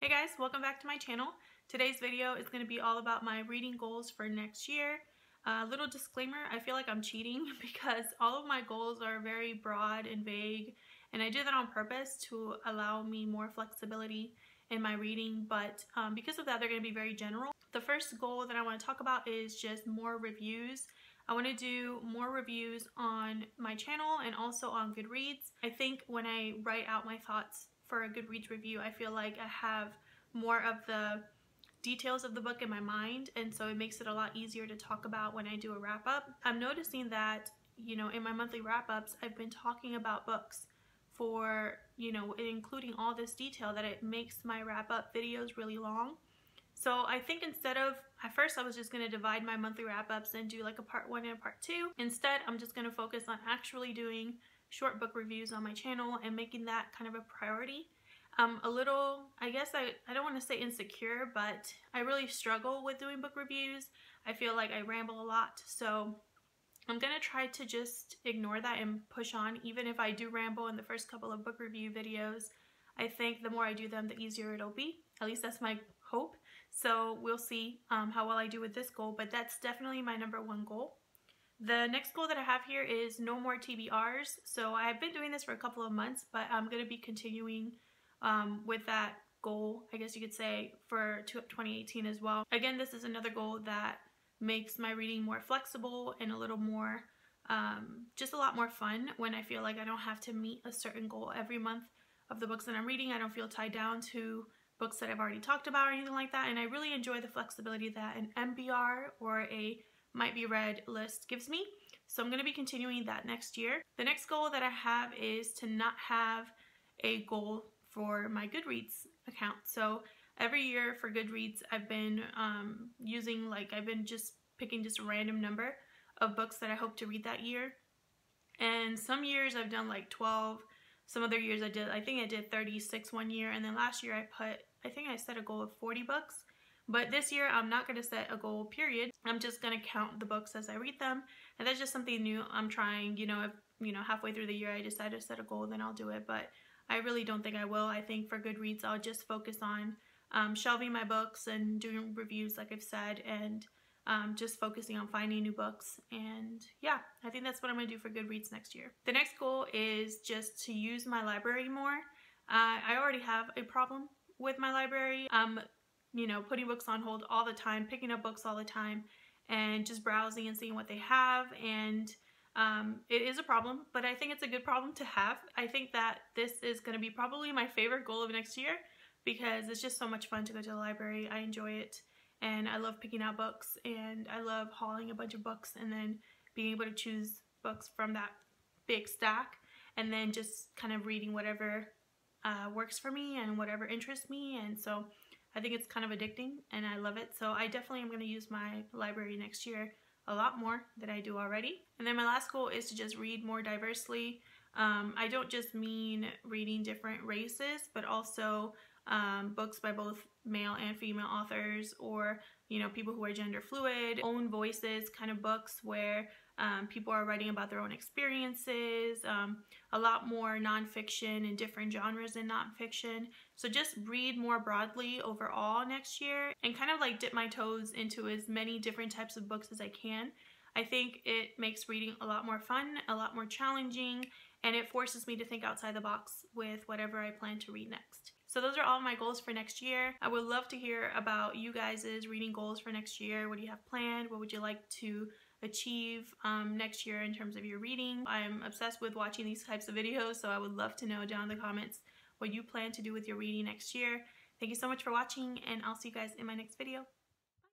Hey guys, welcome back to my channel. Today's video is going to be all about my reading goals for next year. Little disclaimer, I feel like I'm cheating because all of my goals are very broad and vague, and I do that on purpose to allow me more flexibility in my reading, but because of that they're going to be very general. The first goal that I want to talk about is just more reviews. I want to do more reviews on my channel and also on GOODREADS. I think when I write out my thoughts for a GOODREADS review, I feel like I have more of the details of the book in my mind, and so it makes it a lot easier to talk about when I do a wrap-up. I'm noticing that, in my monthly wrap-ups, I've been talking about books for, including all this detail, that it makes my wrap-up videos really long. So I think instead of, at first I was just going to divide my monthly wrap-ups and do like a part 1 and a part 2. Instead, I'm just going to focus on actually doing short book reviews on my channel and making that kind of a priority. A little, I guess I don't want to say insecure, but I really struggle with doing book reviews. I feel like I ramble a lot, so I'm going to try to just ignore that and push on. Even if I do ramble in the first couple of book review videos, I think the more I do them, the easier it'll be. At least that's my hope. So we'll see how well I do with this goal, but that's definitely my #1 goal. The next goal that I have here is no more TBRs. So I've been doing this for a couple of months, but I'm going to be continuing with that goal, I guess you could say, for 2018 as well. Again, this is another goal that makes my reading more flexible and a little more, just a lot more fun when I feel like I don't have to meet a certain goal every month of the books that I'm reading. I don't feel tied down to books that I've already talked about or anything like that, and I really enjoy the flexibility that an MBR or a might be read list gives me. So I'm going to be continuing that next year. The next goal that I have is to not have a goal for my GOODREADS account. So every year for GOODREADS, I've been I've been just picking just a random number of books that I hope to read that year. And some years I've done like 12. Some other years I think I did 36 one year, and then last year I think I set a goal of 40 books. But this year I'm not going to set a goal, period. I'm just going to count the books as I read them, and that's just something new I'm trying. If halfway through the year I decide to set a goal, then I'll do it, but I really don't think I will. I think for GOODREADS I'll just focus on shelving my books and doing reviews like I've said, and just focusing on finding new books. And yeah, I think that's what I'm going to do for GOODREADS next year. The next goal is just to use my library more. I already have a problem with my library. Putting books on hold all the time, picking up books all the time, and just browsing and seeing what they have, and it is a problem, but I think it's a good problem to have. I think that this is going to be probably my favorite goal of next year because it's just so much fun to go to the library. I enjoy it, and I love picking out books, and I love hauling a bunch of books and then being able to choose books from that big stack and then just kind of reading whatever works for me and whatever interests me. And so I think it's kind of addicting and I love it. So I definitely am going to use my library next year a lot more than I do already. And then my last goal is to just read more diversely. I don't just mean reading different races, but also books by both male and female authors, or people who are gender fluid, own voices kind of books where people are writing about their own experiences, a lot more nonfiction and different genres than nonfiction. So just read more broadly overall next year and kind of like dip my toes into as many different types of books as I can. I think it makes reading a lot more fun, a lot more challenging, and it forces me to think outside the box with whatever I plan to read next. So those are all my goals for next year. I would love to hear about you guys' reading goals for next year. What do you have planned? What would you like to achieve next year in terms of your reading? I'm obsessed with watching these types of videos, so I would love to know down in the comments what you plan to do with your reading next year. Thank you so much for watching, and I'll see you guys in my next video.